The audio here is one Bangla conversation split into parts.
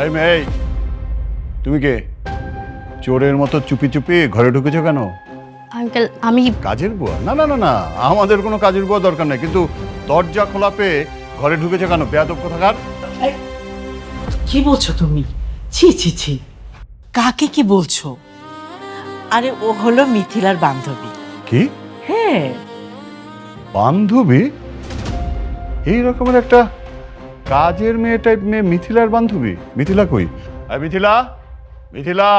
এই মেয়ে, তুমি কে? চোরের মতো চুপি চুপি ঘরে ঢুকেছো কেন? আঙ্কেল আমি কাজের বুয়া? না না না না, আমাদের কোনো কাজের বুয়া দরকার নেই, কিন্তু দরজা খোলা পেয়ে ঘরে ঢুকেছো কেন? বেয়াদব কোথাকার! কি বলছো তুমি? ছি ছি ছি, কাকে কি বলছো? আরে ও হলো মিথিলার বান্ধবী। কি হ্যাঁ, বান্ধবী? এই রকমের একটা কাজের মেয়ে টাইপ মেয়ে মিথিলার বান্ধবী? মিথিলা কই? আরে মিথিলা, মিথিলা!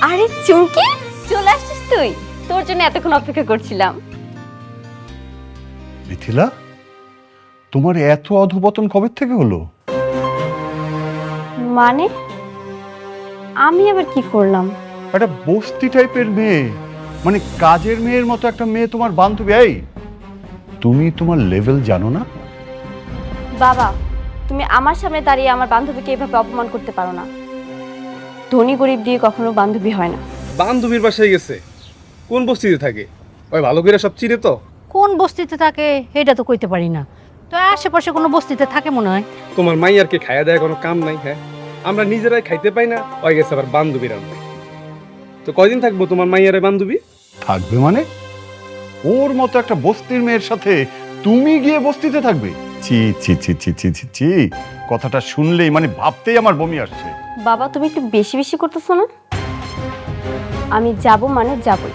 আরে চুমকি, চলে আসছিস তুই? তোর জন্য এতক্ষণ অপেক্ষা করছিলাম। মিথিলা, তোমার এত অধপতন কবে থেকে হলো? মানে আমি আবার কি করলাম? একটা বস্তি টাইপের মেয়ে, মানে কাজের মেয়ের মতো একটা মেয়ে তোমার বান্ধবী? এই, তুমি তোমার লেভেল জানো না? বাবা, তুমি আমার সামনে দাঁড়িয়ে আমার বান্ধবীকে এভাবে অপমান করতে পারো না। ধনী গরিব দিয়ে কখনো বান্ধবী হয় না। বান্ধবীর বাসায় গেছে, কোন বস্তিতে থাকে? ওই ভালো করে সব চিনে তো। কোন বস্তিতে থাকে এটা তো কইতে পারি না, তো আশেপাশে কোনো বস্তিতে থাকে মনে হয়। তোমার মাইয়ারকে খাইয়া দেয় কোনো কাম নাই? হ্যাঁ, আমরা নিজেরাই খাইতে পাই না, ওই গেছে আবার বান্ধবীর আনতে। তো কয়দিন থাকবো তোমার মাইয়ারে বান্ধবী? থাকবে মানে? ওর মতো একটা বস্তির মেয়ের সাথে তুমি গিয়ে বস্তিতে থাকবে? ছি ছি ছি ছি ছি ছি ছি, কথাটা শুনলেই মানে ভাবতেই আমার বমি আসছে। বাবা, তুমি একটু বেশি বেশি করতেছো না? আমি যাব মানে যাবই।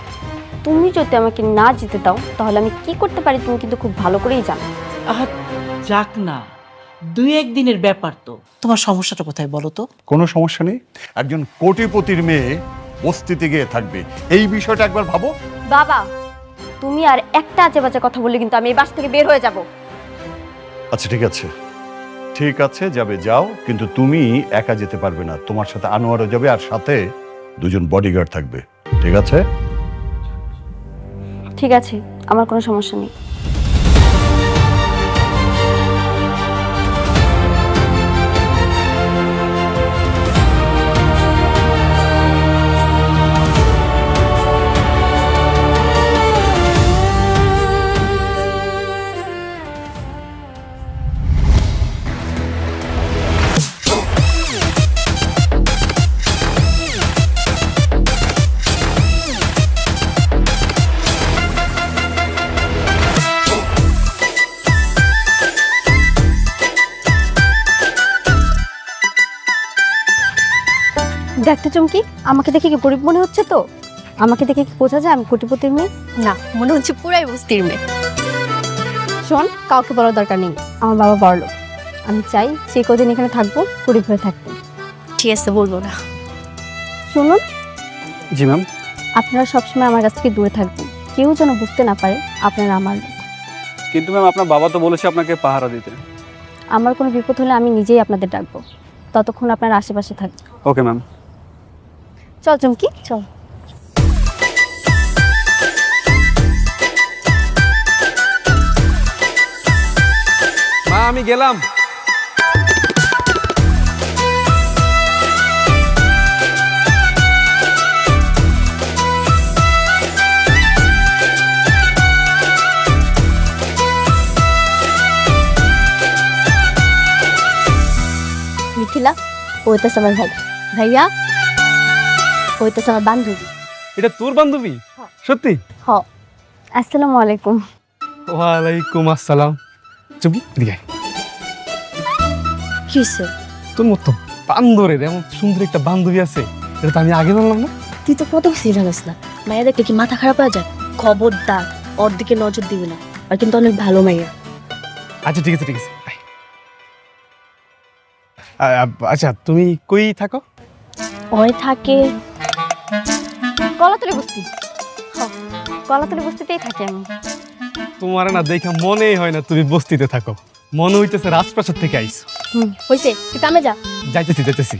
তুমি যদি আমাকে না যেতে দাও তাহলে আমি কি করতে পারি তুমি কিন্তু খুব ভালো করেই জানো। আহ, যাক না, দুই একদিনের ব্যাপার তো। তোমার সমস্যাটা কোথায় বলো তো? কোনো সমস্যা নেই, একজন কোটিপতির মেয়ে বস্তিতে গিয়ে থাকবে, এই বিষয়টা একবার ভাবো। বাবা, তুমি আর একটা আজে বাজে কথা বললে কিন্তু আমি এই বাস থেকে বের হয়ে যাব। আচ্ছা ঠিক আছে, ঠিক আছে, যাবে যাও, কিন্তু তুমি একা যেতে পারবে না, তোমার সাথে আনোয়ারও যাবে, আর সাথে দুজন বডিগার্ড থাকবে, ঠিক আছে? ঠিক আছে, আমার কোনো সমস্যা নেই। দেখতে চুমকি, আমাকে দেখে কি গরিব মনে হচ্ছে? তো আমাকে দেখে কি বোঝা যায় আমি কোটিপতির মেয়ে? না, মনে হচ্ছে পুরাই বস্তির মেয়ে। শোন, কাউকে বলার দরকার নেই, আমার বাবা বড়লোক। আমি চাই যে কদিন এখানে থাকবো গরিব হয়ে থাকতে। ঠিক আছে, বলবো না। শুনুন, জি ম্যাম। আপনারা সবসময় আমার কাছ থেকে দূরে থাকবেন, কেউ যেন বুঝতে না পারে আপনারা আমার লোক। কিন্তু ম্যাম, আপনার বাবা তো বলেছে আপনাকে পাহারা দিতে। আমার কোনো বিপদ হলে আমি নিজেই আপনাদের ডাকবো, ততক্ষণ আপনারা আশেপাশে থাকবেন। Okay ma'am. চল চুমকি, চল। মা, আমি গেলাম। মিথিলা, ওইটাছে আমার ভাই। ভাইয়া, ওইটাছে আমার বান্ধবী। এটা তোর বান্ধবী? সত্যি? হ। আসসালামু আলাইকুম। ওয়ালাইকুম আসসালাম। চুপ, এদিকে আয়। কিসে? তোর মতো বান্দরের এমন সুন্দর একটা বান্ধবী আছে, এটা তো আমি আগে জানলাম না। তুই তো কত কিছু জানিস না। মাইয়া দেখলে কি মাথা খারাপ হয়ে যায়? খবরদার, ওর দিকে নজর দিবি না। আর কিন্তু অনেক ভালো মাইয়া। আচ্ছা ঠিক আছে, ঠিক আছে। আচ্ছা, তুমি কই থাকো? ওই থাকে কলাতলি বস্তি। হ, কলাতলি বস্তিতেই থাকি আমি। তোমার না দেখা মনেই হয় না তুমি বস্তিতে থাকো, মনে হইতেছে রাজপ্রাসাদ থেকে আইছো। হইছে, তুই কামে যা। যাইতেছি যাইতেছি।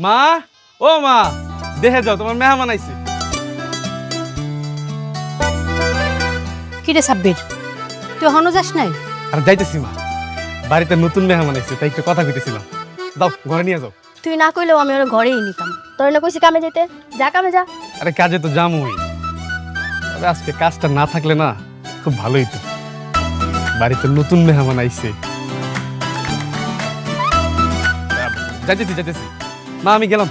মা, ও মা, দেখে যাও, তোমার মেহমান আইছে। কি রে সাব্বির, তুই এখনো যাস নাই? আর যাইতেছি মা, বাড়িতে নতুন মেহমান আইছে, তাই একটু কথা কইতেছিলাম। দাও, ঘরে নিয়ে যাও। তুই না কইলেও আমি ওর ঘরেই নিতাম। তোর না কইছি কামে যেতে, যা কামে যা। আরে কাজে তো জামুই, তবে আজকে কাজটা না থাকলে না খুব ভালোই তো, বাড়িতে নতুন মেহমান আইছে। যাইতেছি যাইতেছি, মা আমি গেলাম।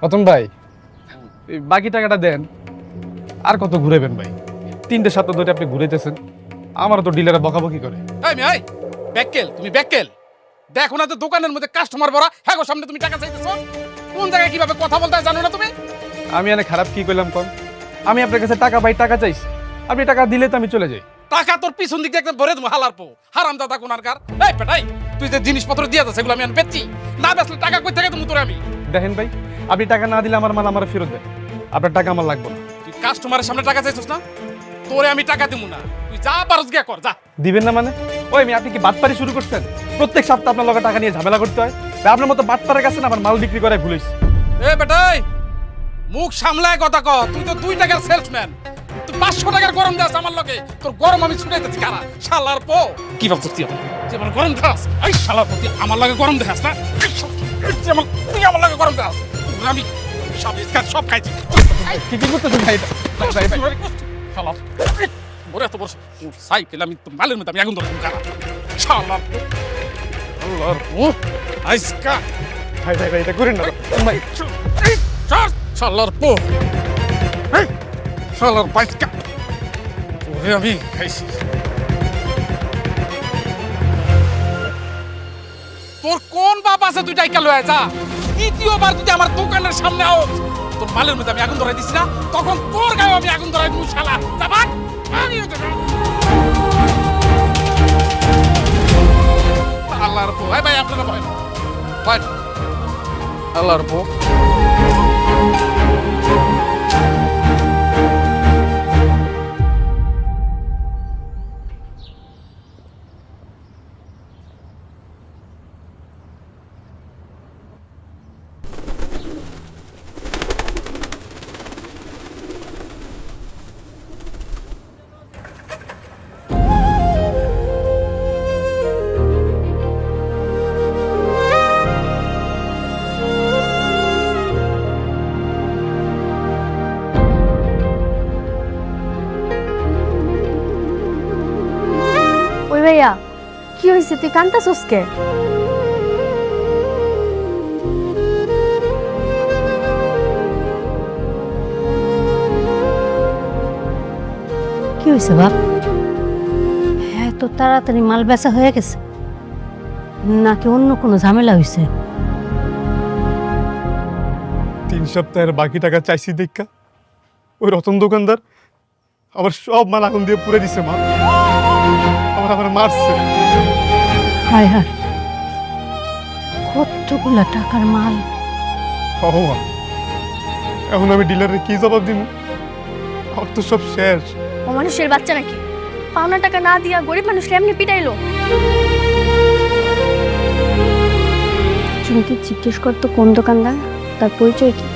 রতন ভাই, এই বাকি টাকাটা দেন। আর কত ঘুরেবেন ভাই? 3টে সপ্তাহ ধরে আপনি ঘুরেতেছেন, আমারও তো ডিলারে বকাবকি করে। এই ব্যাককেল, তুমি ব্যাককেল। দেখো না তো দোকানের মধ্যে কাস্টমার ভরা, হ্যাঁ গো সামনে তুমি টাকা চাইতেছো। কোন জায়গায় কিভাবে কথা বলতে হয় জানো না তুমি? আমি এনে খারাপ কি করলাম কোন? আমি আপনার কাছে টাকা পাই, টাকা চাইছি, আপনি টাকা দিলে তো আমি চলে যাই। টাকা তোর পিছন দিক দিয়ে একদম ভরে দেবো হালার পো, হারামজাদা কোনারকার। এই পেটাই, তুই যে জিনিসপত্র দিয়ে যাচ্ছে সেগুলো আমি আর বেচছি না, বেচলে টাকা কই থেকে তুমি তোরে আমি। দেখেন ভাই, আপনি টাকা না দিলে আমার মাল আমার ফেরত দেন, আপনার টাকা আমার লাগবে না। তুই কাস্টমারের সামনে টাকা চাইছিস না, তোরে আমি টাকা দিব না। তুই যা পারস গিয়া কর, যা। দিবেন না মানে? ওই আমি আপনি কি বাটপারি শুরু করছেন? প্রত্যেক সপ্তাহে আপনার লগে টাকা নিয়ে ঝামেলা করতে হয়? ভাই, আপনার মতো বাটপারের কাছে না আমার মাল বিক্রি করে ভুলিস। এ বেটাই, মুখ সামলায় কথা ক। তুই তো 2 টাকার সেলসম্যান, তুই 500 টাকার গরম দাস আমার লগে। তোর গরম আমি ছুটাইতেছি কারা শালার পো। কি ভাবছিস তুই আমার গরম দাস? এই শালার পো, তুই আমার লগে গরম দেখাস না? তুই আমার লগে গরম দাস, আমি সব ইসকার সব খাইছি। কি কি করতেছেন ভাই? শালা ওরে এত বড় সাইকেল, আমি তো মালের মধ্যে আমি আগুন ধরলাম কারা শালার পো। আল্লাহর পো আইসকা। ভাই ভাই ভাই, এটা করেন না ভাই। শালার পো, শালার বাইকা ওরে আমি খাইছি। তোর কোন বাপ আছে তুই টাইকা লয়ে যা। দ্বিতীয়বার যদি আমার দোকানের সামনে আও, তোর মালের মধ্যে আমি আগুন ধরাই দিছি না, তখন তোর গায়ে আমি আগুন ধরাই দিব শালা। যাবাক আল্লাহর পো। ভাই আপনারা ভয় না, ভয় না। আল্লাহর পো। ওই ভাইয়া, কি হয়েছে? তুই কান্তাছস কে? কি হয়েছে বাপ? হ্যাঁ, তো তাড়াতাড়ি মাল বেচা হয়ে গেছে নাকি অন্য কোনো ঝামেলা হয়েছে? 3 সপ্তাহের বাকি টাকা চাইছি দেখা ওই রতন দোকানদার আবার সব মাল আগুন দিয়ে পুড়ে দিছে। মা আমার মারছে। হায় হায়, কতগুলা টাকার মাল। মা, এখন আমি ডিলারে কি জবাব দিব? আমার তো সব শেষ। ও মানুষের বাচ্চা নাকি? পাওনা টাকা না দিয়া গরিব মানুষকে এমনি পিটাইলো। তুমি কি জিজ্ঞেস করতো কোন দোকানদার, তার পরিচয় কি?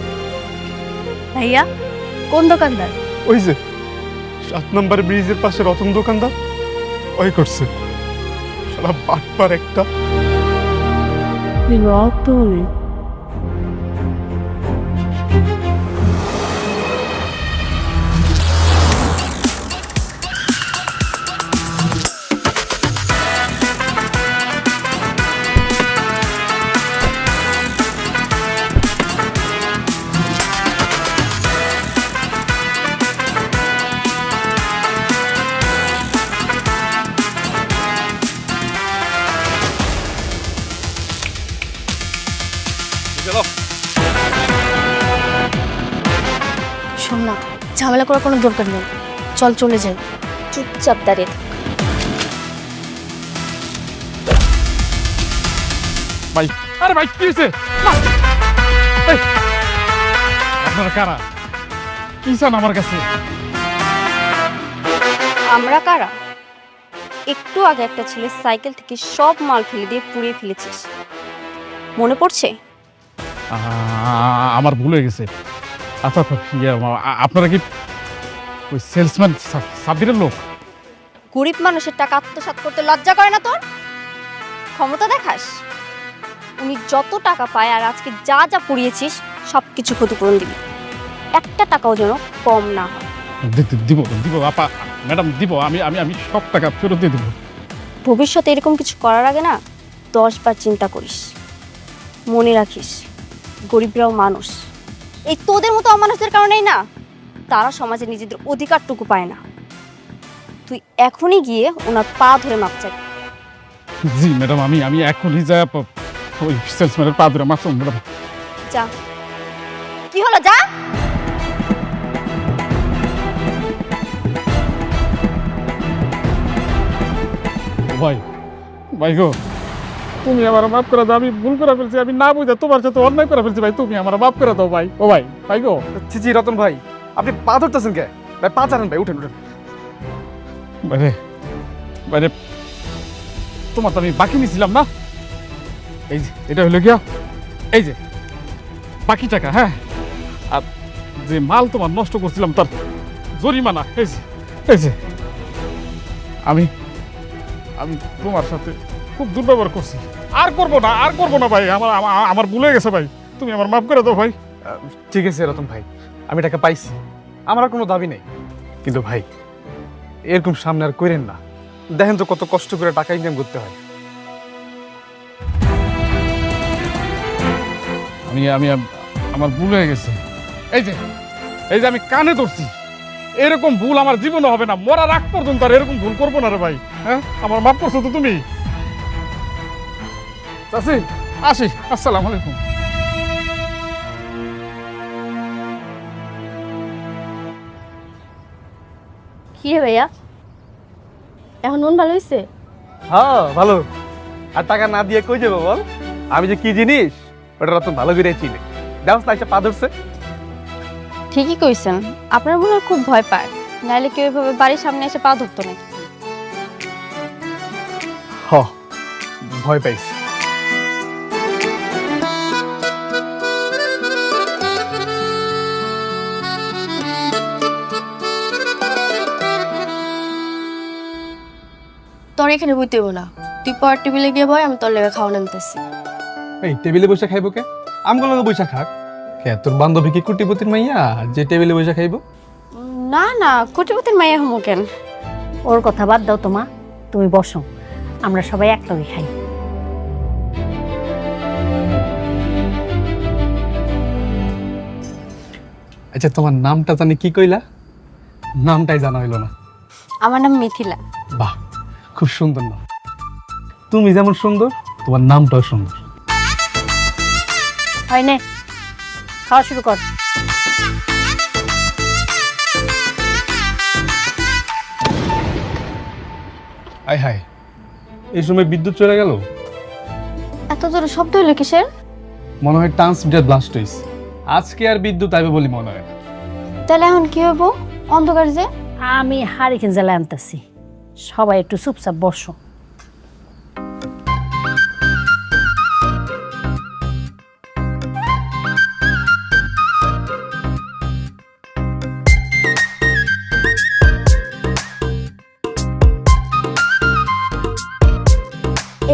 ভাইয়া, কোন দোকানদার? ওই যে 7 নম্বর ব্রিজের পাশে রতন দোকানদার, ওই করছে। শালা বাটপার একটা। রতন? শোন না, ঝামেলা করার কোনো দরকার নেই, চল চলে যাই। চুপচাপ দাঁড়িয়ে থাক। ভাই, আরে ভাই কি হয়েছে? আপনারা কারা? কি চান আমার কাছে? আমরা কারা? একটু আগে একটা ছেলে সাইকেল থেকে সব মাল ফেলে দিয়ে পুড়িয়ে ফেলেছিস। মনে পড়ছে? আমার ভুল হয়ে গেছে। আচ্ছা আচ্ছা, আপনারা কি ওই সেলসম্যান সাব্বিরের লোক? গরিব মানুষের টাকা আত্মসাৎ করতে লজ্জা করে না তোর? ক্ষমতা দেখাস? উনি যত টাকা পায় আর আজকে যা যা পুড়িয়েছিস সব কিছু ক্ষতিপূরণ দিবি, একটা টাকাও যেন কম না হয়। দিব দিব আপা, ম্যাডাম দিব, আমি আমি আমি সব টাকা ফেরত দিয়ে দেবো। ভবিষ্যতে এরকম কিছু করার আগে না 10 বার চিন্তা করিস। মনে রাখিস, গরিবরাও মানুষ। এই তোদের মতো অমানুষদের কারণেই না তারা সমাজে নিজেদের অধিকারটুকু পায় না। তুই এখনই গিয়ে ওনার পা ধরে মাপ চাই। জি ম্যাডাম, আমি আমি এখনই যা ওই সেলসম্যানের পা ধরে মারছি ম্যাডাম। যা। কি হলো, যা। ভাই ভাই গো, তুমি আমার মাফ করে দাও, আমি ভুল করে ফেলছি, আমি না বুঝে তোমার সাথে অন্যায় করে ফেলছি ভাই, তুমি আমার মাফ করে দাও ভাই। ও ভাই, ভাই গো। জি রতন ভাই, আপনি পা ধরতেছেন কে ভাই? পা চালান ভাই, উঠেন উঠেন। বাইরে বাইরে, তোমার তো আমি বাকি নিয়েছিলাম না, এই যে এটা হলো গিয়া এই যে বাকি টাকা। হ্যাঁ, আর যে মাল তোমার নষ্ট করছিলাম তার জরিমানা এই যে, এই যে আমি আমি তোমার সাথে খুব দুর্ব্যবহার করছি, আর করবো না, আর করবো না ভাই, আমার আমার ভুল হয়ে গেছে ভাই, তুমি আমার মাফ করে দাও ভাই। ঠিক আছে রতন ভাই, আমি টাকা পাইছি, আমার আর কোনো দাবি নেই। কিন্তু ভাই এরকম সামনে আর করেন না, দেখেন তো কত কষ্ট করে টাকা ইনকাম করতে হয়। আমি আমি আমার ভুল হয়ে গেছে, এই যে এই যে আমি কানে ধরছি, এরকম ভুল আমার জীবনে হবে না, মরার আগ পর্যন্ত আর এরকম ভুল করবো না রে ভাই। হ্যাঁ, আমার মাফ করছো তো তুমি? চাচি আসি, আসসালামু আলাইকুম। কি রে ভাইয়া, এখন মন ভালো হয়েছে? হ্যাঁ ভালো। আর টাকা না দিয়ে কই যাবো বল? আমি যে কি জিনিস ওটা রতন ভালো করে চিনে। দেখো না, এসে পা ধরছে। ঠিকই কইছেন, আপনার মনে হয় খুব ভয় পায়, নাইলে কেউ এভাবে বাড়ির সামনে এসে পা ধরতো না। হ, ভয় পাইছি। তোর এখানে বইতে হইব না, তুই পর টেবিলে গিয়ে বয়, আমি তোর লেগে খাওয়া নামতেছি। এই টেবিলে বসে খাইবো কে? আমগুলো বসে খাক কে? তোর বান্ধবী কি কুটিপতির মাইয়া যে টেবিলে বসে খাইবো? না না, কোটিপতির মাইয়া হমো কেন? ওর কথা বাদ দাও তোমা, তুমি বসো, আমরা সবাই একলগে খাই। আচ্ছা, তোমার নামটা জানি কি কইলা? নামটাই জানা হইলো না। আমার নাম মিথিলা। বাহ, খুব সুন্দর নাম। তুমি যেমন সুন্দর, তোমার নামটাও সুন্দর। হয় নে, খাওয়া শুরু কর। আয় হায়, এই সময় বিদ্যুৎ চলে গেল। এত জোরে শব্দ হলো কিসের? মনে হয় ট্রান্সমিটার ব্লাস্ট হয়েছে। আজকে আর বিদ্যুৎ আইবে বলে মনে হয় না। তাহলে এখন কি হবো? অন্ধকার যে। আমি হারিকেন জ্বালায় আনতেছি, সবাই একটু চুপচাপ বসো।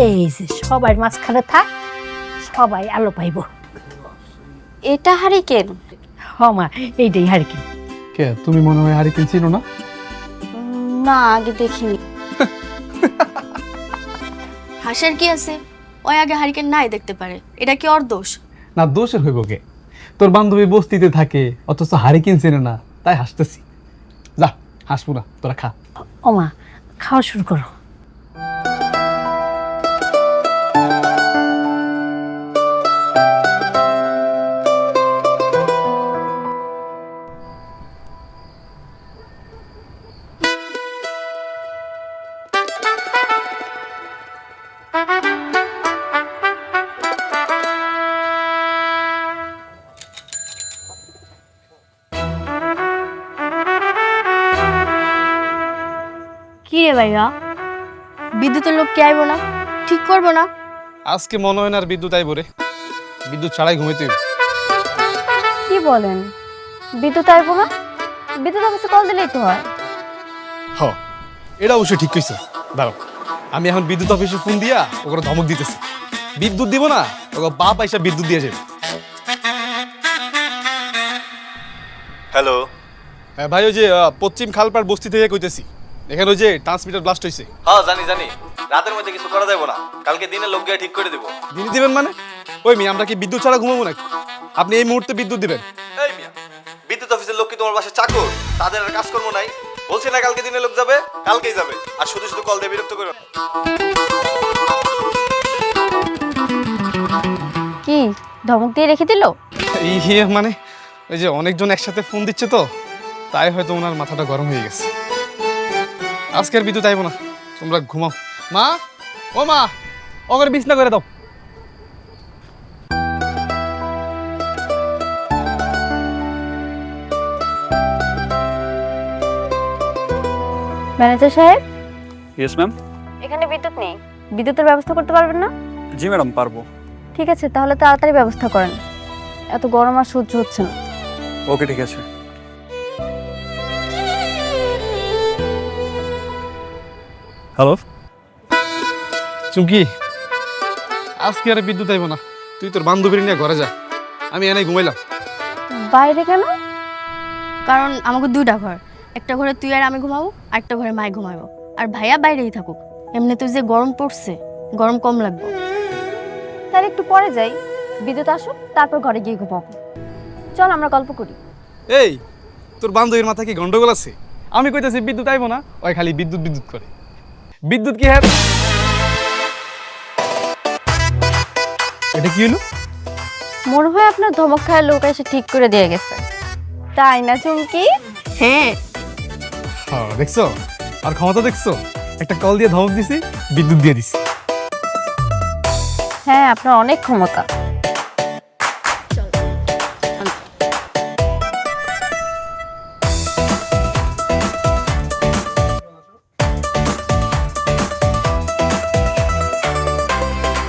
এই যে সবাই মাঝখানে থাক, সবাই আলো পাইব। এটা হারিকেন? হমা, এইটাই হারিকেন। কে তুমি? মনে হয় হারিকেন চিনো না? না, আগে দেখিনি। হাসার কি আছে? ওই আগে হারিকেন নাই দেখতে পারে, এটা কি ওর দোষ? না, দোষের হইব কে? তোর বান্ধবী বস্তিতে থাকে অথচ হারিকেন চেনে না, তাই হাসতেছি। যা, হাসবো না, তোরা খা। ওমা, খাওয়া শুরু করো। কি রে ভাইয়া, বিদ্যুতের লোক কে আইব না? ঠিক করবো না? আজকে মনে হয় না আর বিদ্যুৎ আইব রে। বিদ্যুৎ ছাড়াই ঘুমাইতে হইবে। কি বলেন? বিদ্যুৎ আসবো না? বিদ্যুৎ অফিসে কল দিলেই তো হয়। হ, এটা অবশ্যই ঠিক কইছো। দাঁড়াও, আমি এখন বিদ্যুৎ অফিসে ফোন দিয়া ওকে ধমক দিতেছি। বিদ্যুৎ দিব না, ওকে বাপ আইসা বিদ্যুৎ দিয়ে যাবে। হ্যালো, হ্যাঁ ভাই, ওই যে পশ্চিম খালপাড় বস্তি থেকে কইতেছি। এখানে ওই যে ট্রান্সমিটার ব্লাস্ট হয়েছে। হ্যাঁ জানি জানি, রাতের মধ্যে কিছু করা যাবে না, কালকে দিনে লোক গিয়ে ঠিক করে দেবো। দিনে দিবেন মানে? ওই মেয়ে, আমরা কি বিদ্যুৎ ছাড়া ঘুমাবো নাকি? আপনি এই মুহূর্তে বিদ্যুৎ দিবেন? এই মিয়া, বিদ্যুৎ অফিসের লোক কি তোমার বাসায় চাকর? তাদের আর কাজকর্ম নাই? বলছি না কালকে দিনে লোক যাবে, কালকেই যাবে। আর শুধু শুধু কল দিয়ে বিরক্ত করো না। কি ধমক দিয়ে রেখে দিল? ইয়ে মানে ওই যে অনেকজন একসাথে ফোন দিচ্ছে তো, তাই হয়তো ওনার মাথাটা গরম হয়ে গেছে। আজকের বিদ্যুৎ আইব না, তোমরা ঘুমাও। মা, ও মা, ওকে বিছনা করে দাও। ম্যানেজার সাহেব, ইয়েস ম্যাম। এখানে বিদ্যুৎ নেই, বিদ্যুতের ব্যবস্থা করতে পারবেন না? জি ম্যাডাম, পারবো। ঠিক আছে, তাহলে তাড়াতাড়ি ব্যবস্থা করেন, এত গরম আর সহ্য হচ্ছে না। ওকে, ঠিক আছে। হ্যালো চুমকি, আজকে আর বিদ্যুৎ আইব না, তুই তোর বান্ধবীর নিয়ে ঘরে যা, আমি এনে ঘুমাইলাম। বাইরে কেন? কারণ আমাকে দুইটা ঘর, একটা ঘরে তুই আর আমি ঘুমাবো, আর একটা ঘরে মাই ঘুমাবো, আর ভাইয়া বাইরেই থাকুক। এমনি তুই যে গরম পড়ছে, গরম কম লাগবে। তাহলে একটু পরে যাই, বিদ্যুৎ আসুক, তারপর ঘরে গিয়ে ঘুমাবো। চল আমরা গল্প করি। এই, তোর বান্ধবীর মাথায় কি গন্ডগোল আছে? আমি কইতাছি বিদ্যুৎ আইব না, ওই খালি বিদ্যুৎ বিদ্যুৎ করে। বিদ্যুৎ কি হ্যাঁ? এটা কি হলো? মনে হয় আপনার ধমক খায় লোক এসে ঠিক করে দিয়ে গেছে, তাই না চুমকি? হ্যাঁ, হ্যাঁ, দেখছো? আর ক্ষমতা দেখছো? একটা কল দিয়ে ধমক দিছি, বিদ্যুৎ দিয়ে দিছি। হ্যাঁ, আপনার অনেক ক্ষমতা।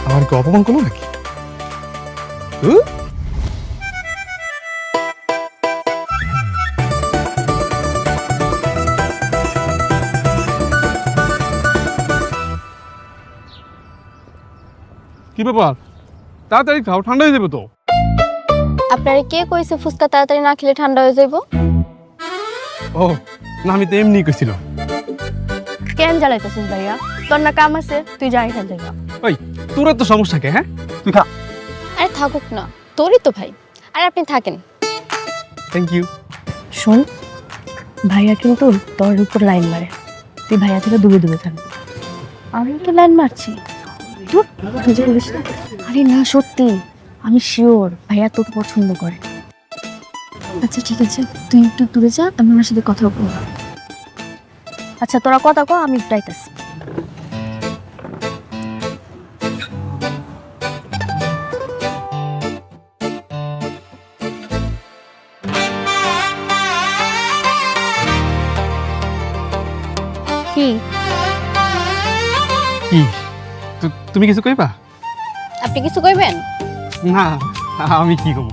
আমার কি অপমান করলো নাকি? কি ব্যাপার? তাড়াতাড়ি খাও, ঠান্ডা হয়ে যাবে তো। আপনারে কে কইছে ফুচকা তাড়াতাড়ি না খেলে ঠান্ডা হয়ে যাইব? ও না, আমি তো এমনি কইছিলাম। কেন জ্বালাইতেছিস ভাইয়া? তোর না কাম আছে, তুই যাই এখান থেকে। ওই, তোর তো সমস্যা কে? হ্যাঁ, তুই খা। আরে থাকুক না, তোরই তো ভাই, আর আপনি থাকেন। Thank you. শোন, ভাইয়া কিন্তু তোর উপর লাইন মারে, তুই ভাইয়া থেকে দূরে দূরে থাকবি। আমি তো লাইন মারছি। ধুর, তুই যে বলিস না। আরে না, সত্যি আমি শিওর ভাইয়া তোকে পছন্দ করে। আচ্ছা ঠিক আছে, তুই একটু দূরে যা, আমি আমার সাথে কথা বলবো। আচ্ছা তোরা কথা কো, আমি যাইতেছি। কি কি? তুমি কিছু কইবা? আপনি কিছু কইবেন? না, আমি কি কব?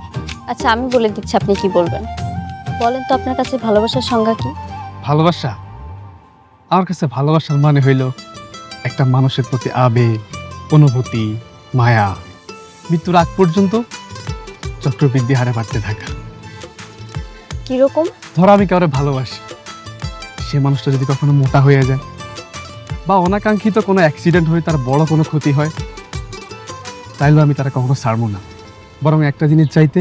আচ্ছা আমি বলে দিচ্ছি আপনি কি বলবেন। বলেন তো আপনার কাছে ভালোবাসার সংজ্ঞা কি? ভালোবাসা? আমার কাছে ভালোবাসার মানে হইল একটা মানুষের প্রতি আবেগ, অনুভূতি, মায়া, মৃত্যুর আগ পর্যন্ত চক্রবৃদ্ধি হারে বাড়তে থাকা। কিরকম? ধরো আমি কাউরে ভালোবাসি, সে মানুষটা যদি কখনো মোটা হয়ে যায় বা অনাকাঙ্ক্ষিত কোনো অ্যাক্সিডেন্ট হয়ে তার বড় কোনো ক্ষতি হয়, তাইলেও আমি তারা কখনো ছাড়বো না, বরং একটা দিনের চাইতে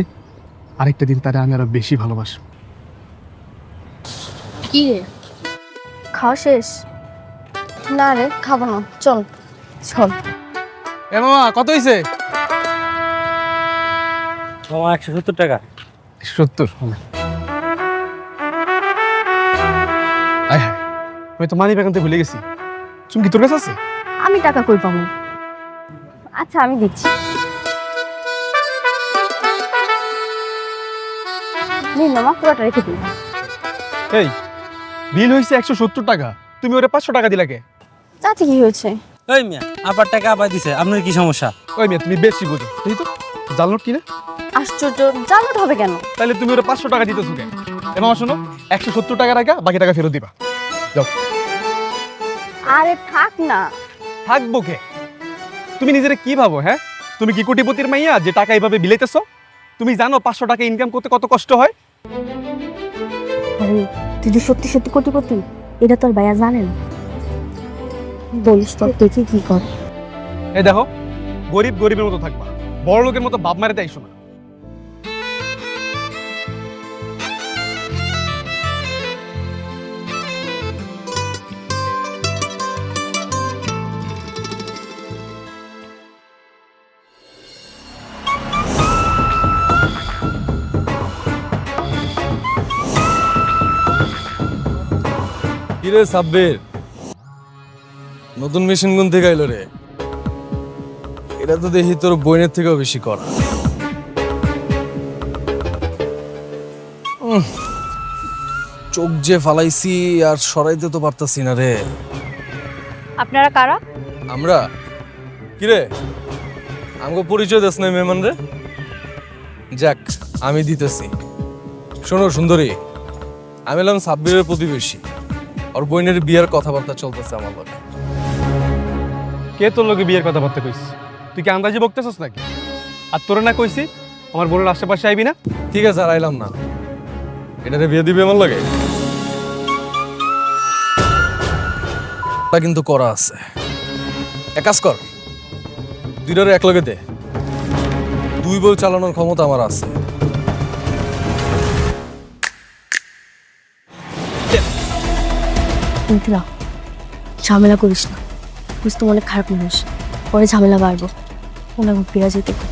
আরেকটা দিন তারা আমি আরো বেশি ভালোবাসবো। কি রে, খাওয়া শেষ? না রে, খাবো না, চল। চল। এ মামা, কত হয়েছে? মামা 170 টাকা। 70? আয় হায়, আমি তো মানি ব্যাগ আনতে ভুলে গেছি। চুমকি তোর কাছে আছে? আমি টাকা কই পাবো? আচ্ছা আমি দিচ্ছি। নিন মামা, পুরোটা রেখে দিন। এই, বিল হয়েছে 170 টাকা, তুমি ওরে 500 টাকা দিলা কে? তাতে কি হয়েছে? এই মিয়া, আবার টাকা আবার দিছে, আপনার কি সমস্যা? ওই মেয়ে, তুমি বেশি বোঝো, এই তো জাল নোট কিনে? আশ্চর্য, জানাতে হবে কেন? তাহলে তুমি ওরা 500 টাকা দিতেছো কেন? এমন শোনো, 170 টাকা রাখা, বাকি টাকা ফেরত দিবা। যাও। আরে থাক না। থাকবো কে? তুমি নিজেরে কি ভাবো? হ্যাঁ, তুমি কি কোটিপতির মাইয়া যে টাকা এইভাবে বিলাইতেছো? তুমি জানো 500 টাকা ইনকাম করতে কত কষ্ট হয়? আরে তুই যে সত্যি সত্যি কোটিপতি, এটা তোর ভাইয়া জানেন? বলিস তো, দেখি কি কর। এই দেখো, গরিব গরিবের মতো থাকবা, বড় লোকের মতো বাপ মারে দেয় শোনা। কিরে সাব্বির, নতুন মেশিন গুন থেকে আইলো রে? এটা তো দেখি তোর বইনের থেকেও বেশি করা। চোখ যে ফালাইছি আর সরাইতে তো পারতাছি না রে। আপনারা কারা? আমরা কিরে, আমাকে পরিচয় দিস না মেহমান রে? যাক, আমি দিতেছি। শোনো সুন্দরী, আমি এলাম সাব্বিরের প্রতিবেশী। ওর বইনের বিয়ের কথাবার্তা চলতেছে আমার লগে। কে তোর লোকে বিয়ের কথাবার্তা কইছিস? তুই কি আন্দাজি বকতেছস নাকি? আর তোরে না কইছি আমার বোনের আশেপাশে আইবি না? ঠিক আছে, আর আইলাম না। এটারে বিয়ে দিবি আমার লগে? তা কিন্তু করা আছে। এক কাজ কর, দুইটারে এক লগে দে। 2 বউ চালানোর ক্ষমতা আমার আছে। মিথিলা, ঝামেলা করিস না, বুঝ তো অনেক খারাপ মানুষ, পরে ঝামেলা বাড়বো। ওনাকে ফিরা যেতে কর।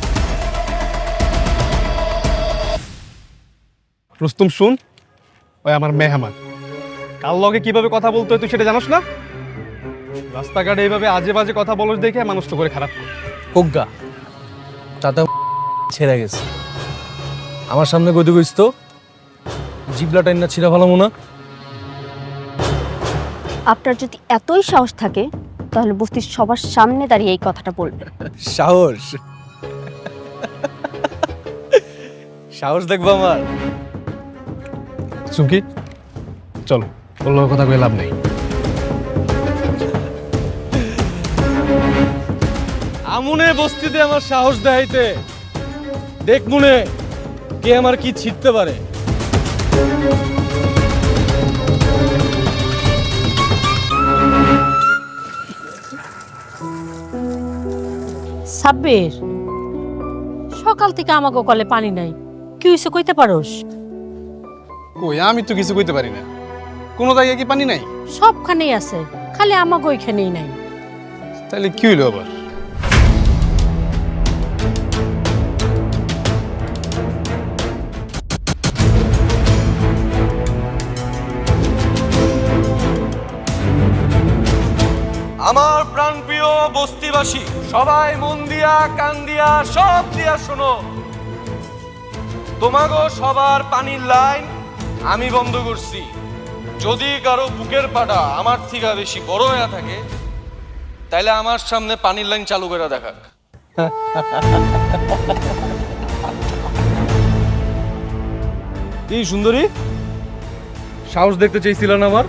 রুস্তম শুন, ওই আমার মেহমান, কার লগে কিভাবে কথা বলতে হয় তুই সেটা জানোস না? রাস্তাঘাটে এইভাবে আজে বাজে কথা বলস দেখে মানুষ তো করে খারাপ করে। কোগা তাতে ছেড়ে গেছে। আমার সামনে কইতে কইস তো জিবলা টাইন না ছিড়া ভালো মনে। আপনার যদি এতই সাহস থাকে তাহলে বস্তির সবার সামনে দাঁড়িয়ে এই কথাটা বলবেন। সাহস সাহস দেখবো আমার? চুমকি চলো, বললো কথা কয়ে লাভ নেই। আমুনে বস্তিতে আমার সাহস দেখাইতে দেখ মুনে কে আমার কি ছিটতে পারে। সাব্বির, সকাল থেকে আমাকে কলে পানি নাই, কি হইছে কইতে পারোস? কই, আমি তো কিছু কইতে পারি না। কোনো জায়গায় কি পানি নাই? সবখানেই আছে, খালি আমাকে ওইখানেই নাই। তাহলে কি হইলো আবার? আমার প্রাণপ্রিয় বস্তিবাসী, সবাই মন দিয়া কান দিয়া সব দিয়া শোনো। তোমাগো সবার পানির লাইন আমি বন্ধ করছি। যদি কারো বুকের পাটা আমার থেকে বেশি বড় হয়ে থাকে তাইলে আমার সামনে পানির লাইন চালু করে দেখাক। কি সুন্দরী, সাহস দেখতে চাইছিল না আমার?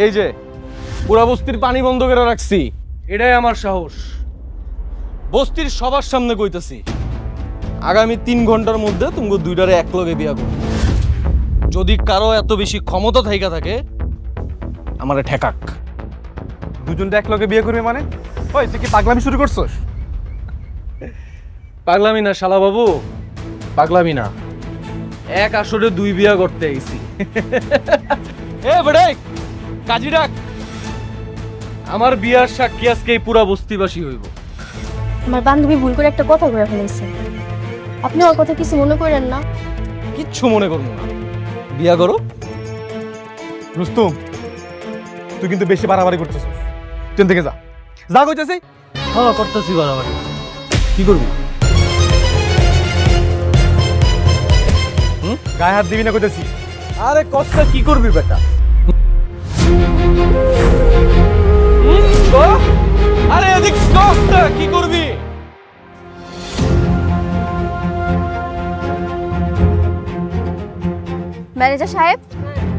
এই যে পুরা বস্তির পানি বন্ধ করে রাখছি, এটাই আমার সাহস। বস্তির সবার সামনে কইতাছি, আগামী 3 ঘন্টার মধ্যে তুমি দুইটারে এক লগে বিয়া করো। যদি কারো এত বেশি ক্ষমতা থাইকা থাকে আমারে ঠেকাক। দুজনটা এক লগে বিয়ে করবে মানে? ওই তুই কি পাগলামি শুরু করছস? পাগলামি না শালা বাবু, পাগলামি না। এক আসরে 2 বিয়া করতে আইছি। এ বেড়ে কাজী ডাক। আমার বিয়ার সাক্ষী আজকে এই পুরা বস্তিবাসী হইব। আমার বান্ধবী ভুল করে একটা কথা বলে ফেলেছে, আপনি ওর কথা কিছু মনে করেন না। কিচ্ছু মনে করবো না, বিয়া করো। রুস্তম, তুই কিন্তু বেশি বাড়াবাড়ি করতেছিস। তুই থেকে যা, যা কইতেছি। হ্যাঁ করতেছি বাড়াবাড়ি। কি করবি? গায়ে হাত দিবি না কইতেছি। আরে কষ্ট কি করবি বেটা? আরে এদিক কি করবি? ম্যানেজার সাহেব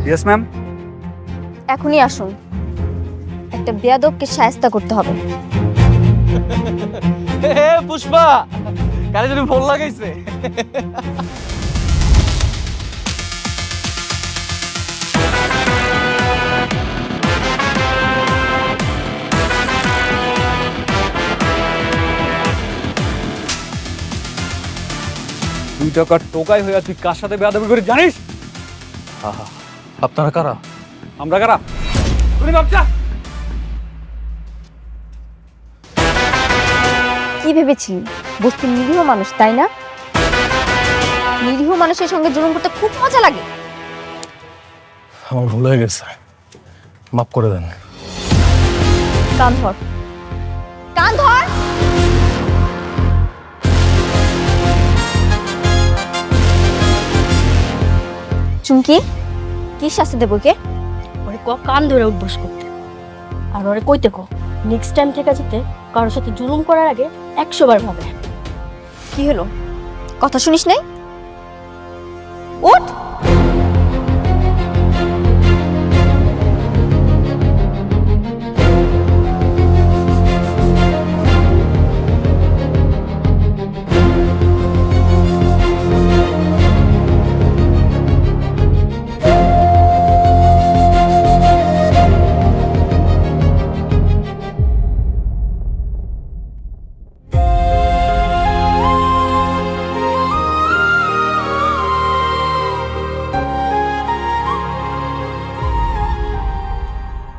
ইয়েস ম্যাম। এখনই আসুন, একটা বেয়াদবকে শায়েস্তা করতে হবে। পুষ্পা কারে যদি ফোন লাগাইছে। তুই টাকার টোকাই হইয়া তুই কার সাথে বেয়াদবি করে জানিস? আপনারা কারা? আমরা কারা? তুমি বাচ্চা কি ভেবেছিলি বস্তির নিরীহ মানুষ, তাই না? নিরীহ মানুষের সঙ্গে জুলুম করতে খুব মজা লাগে। আমার ভুল হয়ে গেছে, মাফ করে দেন। কান ধর, কান ধর। চুমকি, কি শাস্তি দেবো কে? ওরে কান ধরে উঠবস করতে, আর ওরে কইতে কো নেক্সট টাইম থেকে যেতে কারোর সাথে জুলুম করার আগে 100 বার ভাবে। কি হলো, কথা শুনিস নাই? উঠ।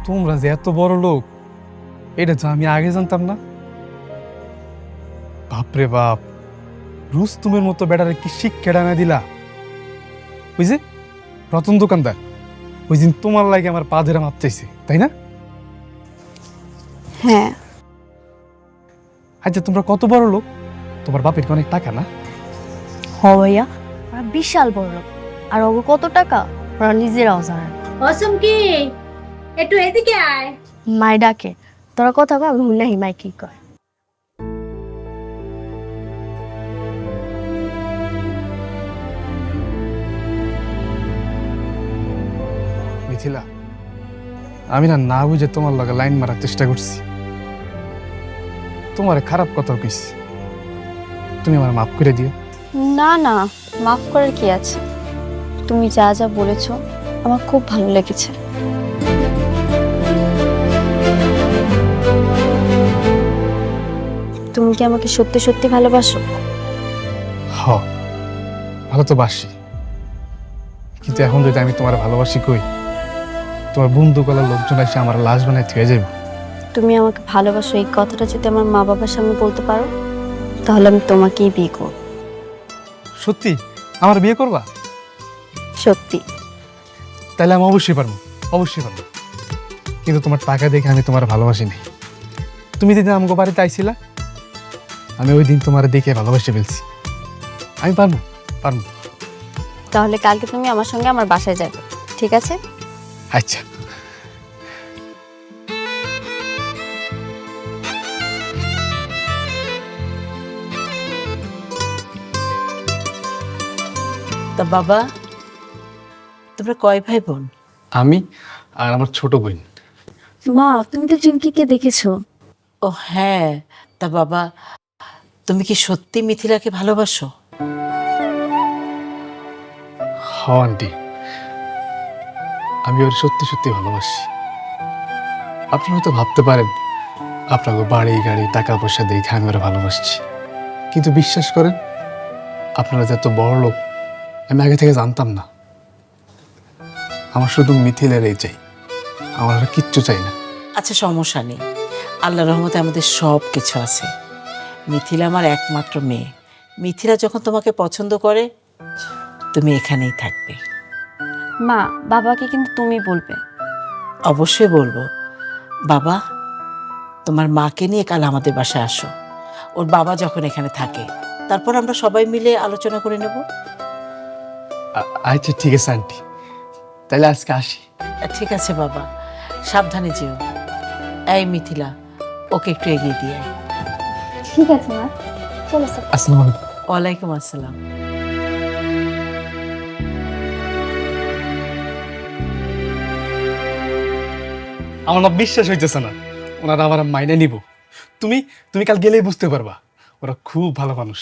তোমরা যে এত বড় লোক, এটা তো আমি আগে জানতাম না। বাপরে বাপ, রুস্তুমের মতো বেটারে কি শিক্ষা না দিলা। ওই যে রতন দোকানদার ওই দিন তোমার লাগে আমার পা ধরে মাপ চাইছে, তাই না? হ্যাঁ। আচ্ছা তোমরা কত বড় লোক? তোমার বাপের কি অনেক টাকা না? হ ভাইয়া, ওরা বিশাল বড় লোক, আর ওগো কত টাকা ওরা নিজেরাও জানে না। অসম কি একটু এদিকে আয়। মাই ডাকে, তোরা কথা কয় আমি হুনাহি মাই কি কয়। মিথিলা, আমি না বুঝে তোমার লগে লাইন মারার চেষ্টা করছি, তোমার খারাপ কথা কইছি, তুমি আমার মাফ করে দিও। না না, মাফ করার কি আছে? তুমি যা যা বলেছো আমার খুব ভালো লেগেছে। তুমি কি আমাকে সত্যি সত্যি ভালোবাসো? হ, ভালো তো বাসি, কিন্তু এখন যদি আমি তোমার ভালোবাসি কই, তোমার বন্ধু গলার লোকজন এসে আমার লাশ বানায় থুয়ে যাইব। তুমি আমাকে ভালোবাসো এই কথাটা যদি আমার মা বাবার সামনে বলতে পারো, তাহলে আমি তোমাকেই বিয়ে করব। সত্যি আমার বিয়ে করবা? সত্যি। তাহলে আমি অবশ্যই পারবো, অবশ্যই পারবো। কিন্তু তোমার টাকা দেখে আমি তোমার ভালোবাসি নাই। তুমি যেদিন আমাকে বাড়িতে আইছিলা, আমি ওই দিন তোমার দেখে ভালোবাসে ফেলছি। আমি পারবো, পারবো। তাহলে কালকে তুমি আমার সঙ্গে আমার বাসায় যাবে, ঠিক আছে? আচ্ছা। তা বাবা, তোমরা কয় ভাই বোন? আমি আর আমার ছোট বোন। মা তুমি তো চিমকিকে দেখেছো। ও হ্যাঁ, তা বাবা তুমি কি সত্যি মিথিলাকে ভালোবাসো? হ আন্টি, আমি ওর সত্যি সত্যি ভালোবাসি। আপনারা হয়তো ভাবতে পারেন আপনাকে বাড়ি গাড়ি টাকা পয়সা দেখে আমি ওরা ভালোবাসছি, কিন্তু বিশ্বাস করেন আপনারা যে এত বড় লোক আমি আগে থেকে জানতাম না। আমার শুধু মিথিলের চাই, আমার আর কিচ্ছু চাই না। আচ্ছা সমস্যা নেই, আল্লাহ রহমতে আমাদের সব কিছু আছে। মিথিলা আমার একমাত্র মেয়ে। মিথিলা যখন তোমাকে পছন্দ করে তুমি এখানেই থাকবে। মা, বাবাকে কিন্তু তুমি বলবে। অবশ্যই বলবো। বাবা, তোমার মাকে নিয়ে কাল আমাদের বাসায় আসো। ওর বাবা যখন এখানে থাকে, তারপর আমরা সবাই মিলে আলোচনা করে নেব। আচ্ছা ঠিক আছে আন্টি, তাহলে আজকে আসি। ঠিক আছে বাবা, সাবধানে যেও। এই মিথিলা, ওকে একটু এগিয়ে দিয়ে আয়। ঠিক আছে মা, চলো। আসসালামু আলাইকুম। ওয়ালাইকুম আসসালাম। আমার না বিশ্বাস হইতেছে না ওনারা আমার মাইনে নিব। তুমি তুমি কাল গেলেই বুঝতে পারবা, ওরা খুব ভালো মানুষ।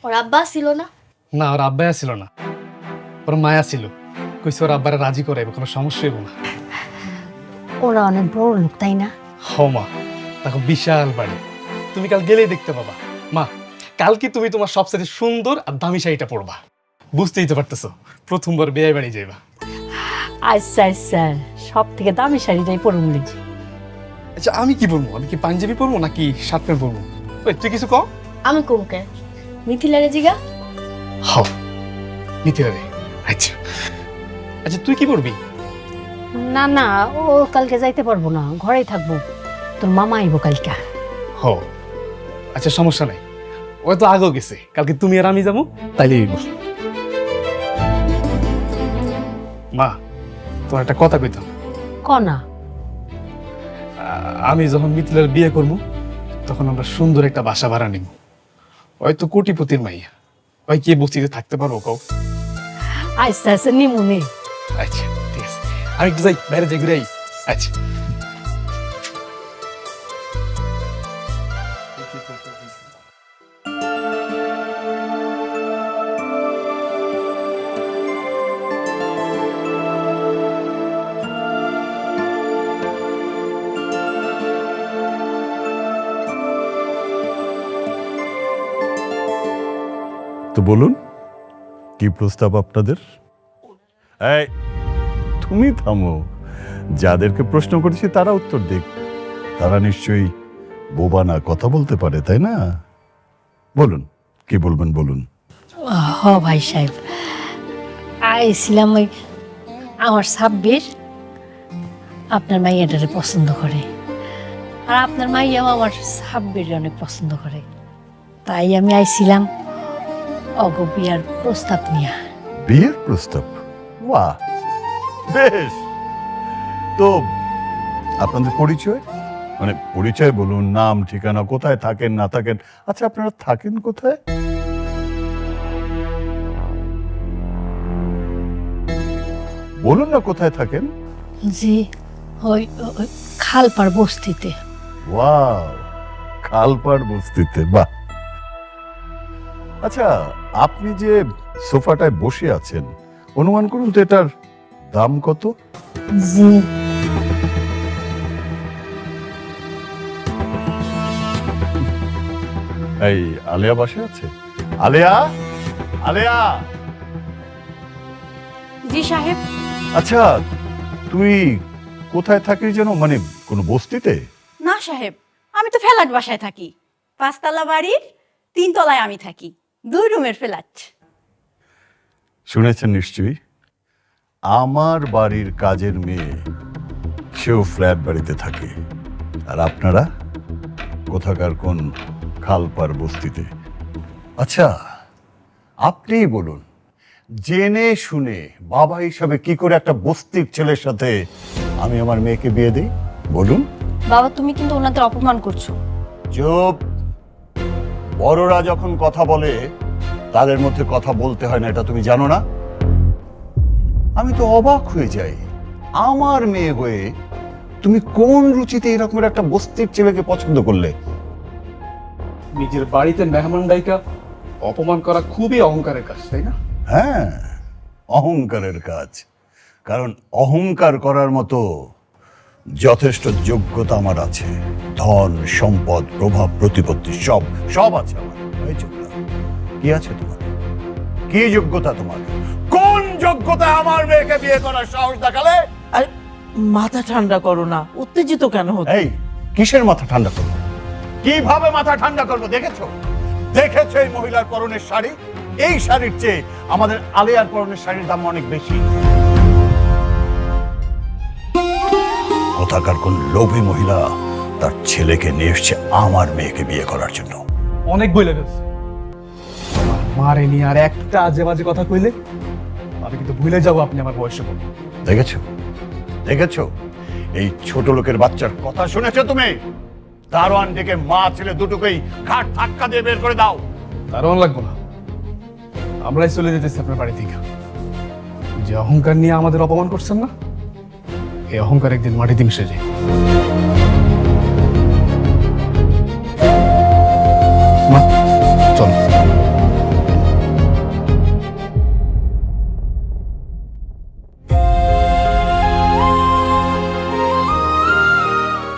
ওর আব্বা ছিল না? না, ওর আব্বাই ছিল না, ওর মায়া ছিল। কইছে ওর আব্বারে রাজি করাইবে, কোনো সমস্যা হইব না। ওরা অনেক বড় লোক, তাই না? হ মা, তখন বিশাল বাড়ি, তুমি কাল গেলেই দেখতে পাবা। মা, কালকে তুমি তোমার সবচেয়ে সুন্দর আর দামি শাড়িটা পরবা। বুঝতেই তো পারতেছো, প্রথমবার বিয়ে বাড়ি যাইবা। আচ্ছা আচ্ছা, সব থেকে দামি শাড়িটাই পরুন দেখি। আচ্ছা, আমি কি পরবো? আমি কি পাঞ্জাবি পরবো নাকি শার্ট প্যান্ট পরবো? ওই তুই কিছু কও। আমি কুমকে মিথিলারে জিগা। হ, মিথিলা রে। আচ্ছা আচ্ছা, তুই কি পরবি? না না, ও কালকে যাইতে পারবো না, ঘরেই থাকবো। তোর মামা আইবো কালকে। হ, আচ্ছা সমস্যা নাই, ও তো আগেও গেছে। কালকে তুমি আর আমি যাবো, তাইলে মা তোমার একটা কথা কইতাম। কনা? আমি যখন মিথিলার বিয়ে করবো তখন আমরা সুন্দর একটা বাসা ভাড়া নিব। হয়তো কোটিপতির মাইয়া, ওই কে বস্তিতে থাকতে পারবো কও? আচ্ছা আচ্ছা, নিমুনি। আচ্ছা ঠিক আছে, আমি একটু যাই, বাইরে যাই ঘুরে আই। আচ্ছা তো বলুন, কি প্রস্তাব আপনাদের? এই, তুমি থামো, যাদেরকে প্রশ্ন করেছি তারা উত্তর দিক। তারা নিশ্চয়ই বোবা না, কথা বলতে পারে, তাই না? বলুন, কি বলবেন বলুন। হ ভাই সাহেব, আইছিলাম ওই আমার সাব্বির আপনার মাইয়াটারে পছন্দ করে, আর আপনার মাইয়াও আমার সাব্বির অনেক পছন্দ করে। তাই আমি আইছিলাম অগ বিয়ার প্রস্তাব নিয়া। বিয়ের প্রস্তাব? বাহ, বেশ। তো আপনাদের পরিচয়, মানে পরিচয় বলুন, নাম ঠিকানা, কোথায় থাকেন না থাকেন। আচ্ছা, আপনারা থাকেন কোথায়? বলুন না কোথায় থাকেন। জি, ওই ওই খালপাড় বস্তিতে। ওয়াও, খালপাড় বস্তিতে, বাহ। আচ্ছা, আপনি যে সোফাটায় বসে আছেন, অনুমান করুন তো এটার দাম কত? জি, এই আলেয়া বাসে আছে? আলেয়া, আলেয়া। জি সাহেব। আচ্ছা, তুই কোথায় থাকিস যেন, মানে কোনো বস্তিতে? না সাহেব, আমি তো ফ্ল্যাট বাসায় থাকি। 5 তলা বাড়ির 3 তলায় আমি থাকি, 2 রুমের ফ্ল্যাট। শুনেছেন নিশ্চয়ই, আমার বাড়ির কাজের মেয়ে, সেও ফ্ল্যাট বাড়িতে থাকে। আর আপনারা কোথাকার কোন খালপার বস্তিতে? আচ্ছা, আপনিই বলুন, জেনে শুনে বাবা হিসাবে কি করে একটা বস্তির ছেলের সাথে আমি আমার মেয়েকে বিয়ে দিই? বলুন। বাবা, তুমি কিন্তু ওনাদের অপমান করছো। চুপ। বড়রা যখন কথা বলে তাদের মধ্যে কথা বলতে হয় না, এটা তুমি জানো না? আমি তো অবাক হয়ে যাই, আমার মেয়ে হয়ে তুমি কোন রুচিতে এরকমের একটা বস্তির ছেলেকে পছন্দ করলে? নিজের বাড়িতে মেহমান ডাইকা অপমান করা খুবই অহংকারের কাজ, তাই না? হ্যাঁ, অহংকারের কাজ। কারণ অহংকার করার মতো যথেষ্ট যোগ্যতা আমার আছে। ধন, সম্পদ, প্রভাব, প্রতিপত্তি সব সব আছে আমার। এই চুপ না। কি আছে তোমার? কি যোগ্যতা তোমার? কোন যোগ্যতা আমার মেয়েকে বিয়ে করার সাহস দেখালে? আর মাথা ঠান্ডা করো না, উত্তেজিত কেন হচ্ছে? এই, কিসের মাথা ঠান্ডা করবো? কিভাবে মাথা ঠান্ডা করবো? দেখেছো দেখেছো এই মহিলার পরনের শাড়ি? এই শাড়ির চেয়ে আমাদের আলেয়ার পরনের শাড়ির দাম অনেক বেশি। কোথাকার কোন লোভী মহিলা তার ছেলেকে নিয়ে এসছে আমার মেয়েকে বিয়ে করার জন্য। অনেক বইলে গেছে, মারে নিয়ে আর একটা আজে বাজে কথা কইলে আমি কিন্তু ভুলে যাবো আপনি আমার বয়সে বল। দেখেছো দেখেছো এই ছোট লোকের বাচ্চার কথা শুনেছো তুমি? দারোয়ান ডেকে মা ছেলে দুটোকেই ঘাট ধাক্কা দিয়ে বের করে দাও। দারোয়ান লাগবো না, আমরাই চলে যেতেছি আপনার বাড়ি থেকে। যে অহংকার নিয়ে আমাদের অপমান করছেন না, এই অহংকার একদিন মাটিতে মিশে যায়। মা চল।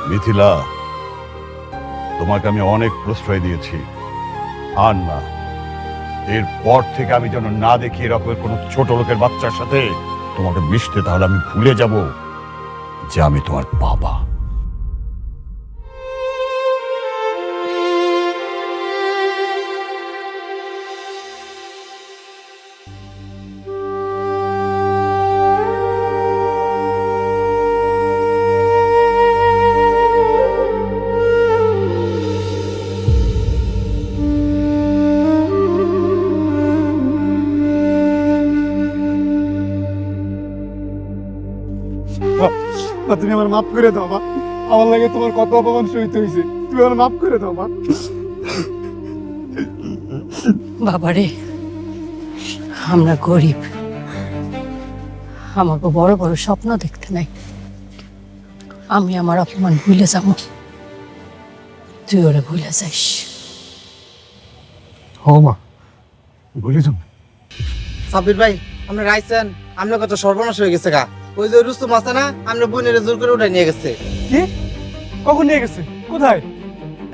মিথিলা, তোমাকে আমি অনেক প্রশ্রয় দিয়েছি, আর না, এরপর থেকে আমি যেন না দেখি এরকম কোনো ছোট লোকের বাচ্চার সাথে তোমাকে মিশতে, তাহলে আমি ভুলে যাব যে আমি তোমার বাবা। তুমি আমার মাফ করে দাও মা, আমার লাগে তোমার কত অপমান সহিত হয়েছে, তুমি আমার মাফ করে দাও মা। বাবারে, আমরা গরিব, আমাকে বড় বড় স্বপ্ন দেখতে নাই। আমি আমার অপমান ভুলে যাব, তুই ওরা ভুলে যাইস। হ মা, ভুলে যাও। সাব্বির ভাই, আমরা রাইছেন, আমরা কত সর্বনাশ হয়ে গেছে গা। ওই যে রুস্তু মাস্তা না, আমরা বোনের জোর করে উঠাই নিয়ে গেছে। কি? কখন নিয়ে গেছে? কোথায়?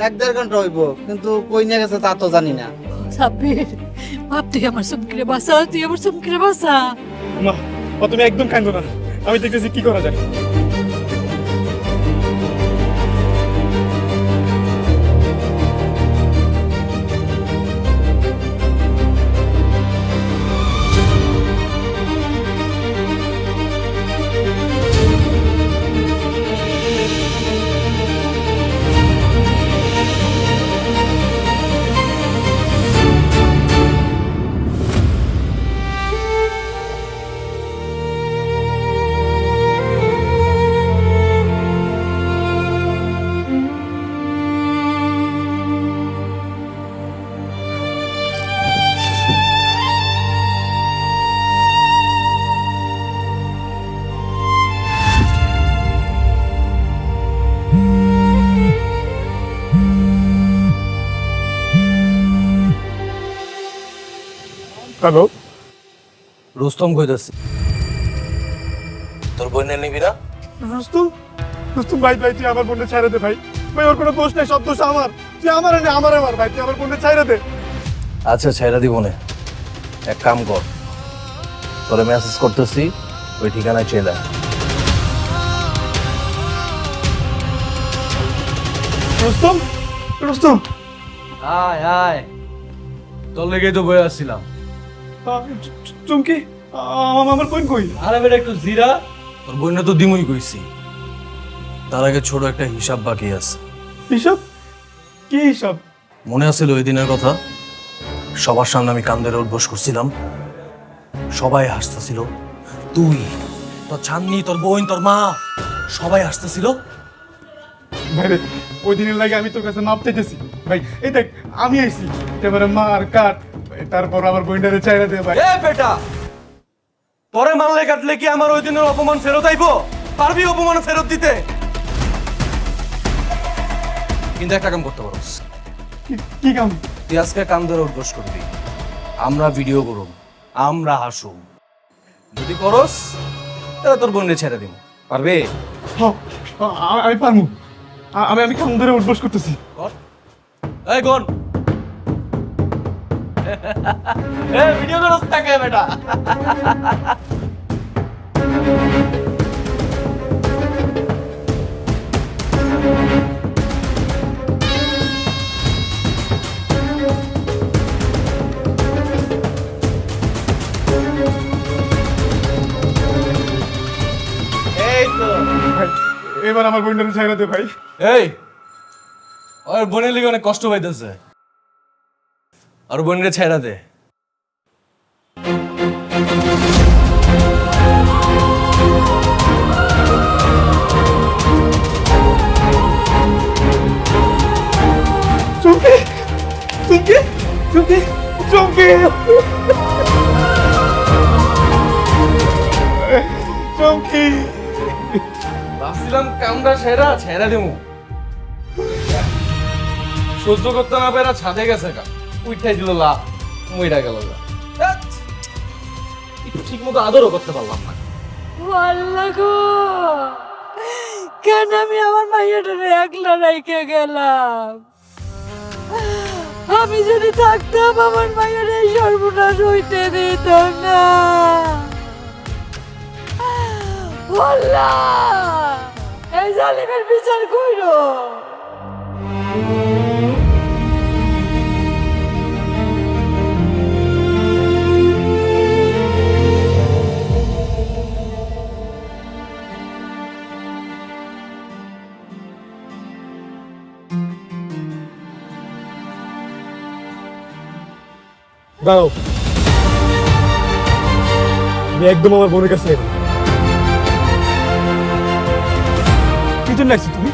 1-1.5 ঘন্টা হইব, কিন্তু কই নিয়ে গেছে তা তো জানি না। সাব্বির, বাপ তুই আমার চুমকিরে বাঁচা, তুই আমার চুমকিরে বাঁচা। মা, তুমি একদম কাঁদো না, আমি দেখতেছি কি করা যায়। হ্যালো, রুস্তম কইতাছি, তোর বোন নিবি না? রুস্তম? রুস্তম ভাই, তুই আমার বোনকে ছাইড়া দে ভাই। ভাই ওর কোনো দোষ নেই, সব দোষ আমার। তুই আমার এনে আমার ভাই, তুই আমার বোনকে ছাইড়া দে। আচ্ছা, ছাইরা দিব না। এক কাম কর, তোরে মেসেজ করতেছি, ওই ঠিকানায় চলে আয়। রুস্তম, রুস্তম, আয় আয়, তোর লেগেই তো বয়ে আসছিলাম। চুমকি, আমার বোন কই? আরে বেটা একটু জিরা, তোর বোনটা তো দিমই কইছি। তার আগে ছোট একটা হিসাব বাকি আছে। হিসাব? কি হিসাব? মনে আছিল ওই দিনের কথা? সবার সামনে আমি কান ধরে উঠবোস করছিলাম, সবাই হাসতেছিল। তুই, তোর চাঁদনি, তোর বোন, তোর মা, সবাই হাসতেছিল। ভাই রে, ওই দিনের লাগে আমি তোর কাছে মাপ চাইতেছি ভাই। এই দেখ, আমি আইছি, এবারে মার কাট, তারপর আমার বোনটারে ছাইড়া দে ভাই। এ বেটা, তোরে মারলে কাটলে কি আমার ওই দিনের অপমান ফেরত আইবো? পারবি অপমান ফেরত দিতে? কিন্তু একটা কাম করতে পারোস। কি কাম? তুই আজকে কান ধরে উঠবোস করবি, আমরা ভিডিও করব, আমরা হাসুম। যদি করস তাহলে তোর বোনরে ছেড়ে দিব। পারবে? আমি পারমু। আমি কাম ধরে উঠবোস করতেছি। এই গন, এ ভিডিও করস থাকে বেটা। এই তো ভাই, এবার আমার বোনটারে ছাইড়া দে ভাই। এই, ওর বোনের লিগে অনেক কষ্ট পাইতেছে, আর বোনের ছেড়া দে। চুমকি, চুমকি, চুমকি, চুমকি, চুমকি। ভাবছিলাম কামটা সেরা ছেড়ে দেবো, সহ্য করতে না পেরা ছাদে গেছে গা, উইঠাই দিল লাভ, মইরা গেল গা। ধ্যাৎ, একটু ঠিক মতো আদরও করতে পারলাম না। আল্লাহ গো, কেন আমি আমার মাইয়াটারে একলা রেখে গেলাম? আমি যদি থাকতাম আমার মায়ের এই সর্বনাশ হইতে দিতাম না। আল্লাহ, এই জালিমের বিচার কইরো। দাঁড়াও, আমি একদম আমার বোনের কাছে এলাম। কি জন্য আসছো তুমি?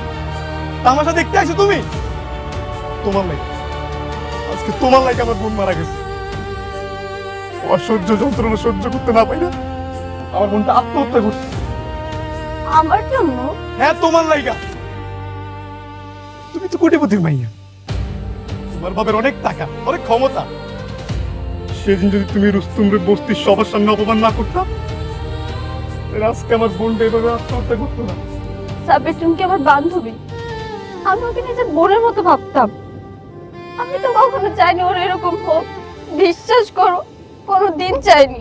তামাশা দেখতে আসছো তুমি? তোমার লাগে আজকে তোমার লাগে আমার বোন মারা গেছে। অসহ্য যন্ত্রণা সহ্য করতে না পাই না আমার বোনটা আত্মহত্যা করছে। আমার জন্য? হ্যাঁ, তোমার লাইগা। তুমি তো কোটিপতির মাইয়া, তোমার বাবার অনেক টাকা, অনেক ক্ষমতা। সেদিন যদি তুমি রুস্তুমরে বস্তির সবার সামনে অপমান না করতাম, তাহলে আজকে আমার বোনটা এভাবে আত্মহত্যা করতো না। সাবির, তুমি কি আমার বান্ধবী? আমি ওকে নিজের বোনের মতো ভাবতাম। আমি তো কখনো চাইনি ওর এরকম হোক। বিশ্বাস করো, কোনো দিন চাইনি।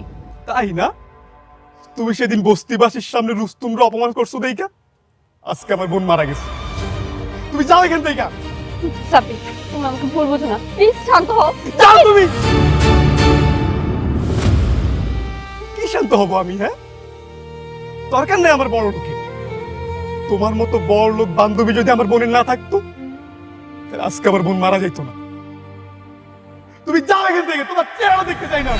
তাই না? তুমি সেদিন বস্তিবাসীর সামনে রুস্তুমরে অপমান করছো দেইকা আজকে আমার বোন মারা গেছে। তুমি যাও এখান থেকে। সাবির, তুমি আমাকে ভুল বুঝো না, প্লিজ শান্ত হও। যাও তুমি। কি শান্ত হব আমি? হ্যাঁ, দরকার নেই আমার বড় লোকের। তোমার মতো বড় লোক বান্ধবী যদি আমার বোনের না থাকতো, তাহলে আজকে আমার বোন মারা যেত না। তুমি যাও এখান থেকে, তোমার চেহারা দেখতে চাই না।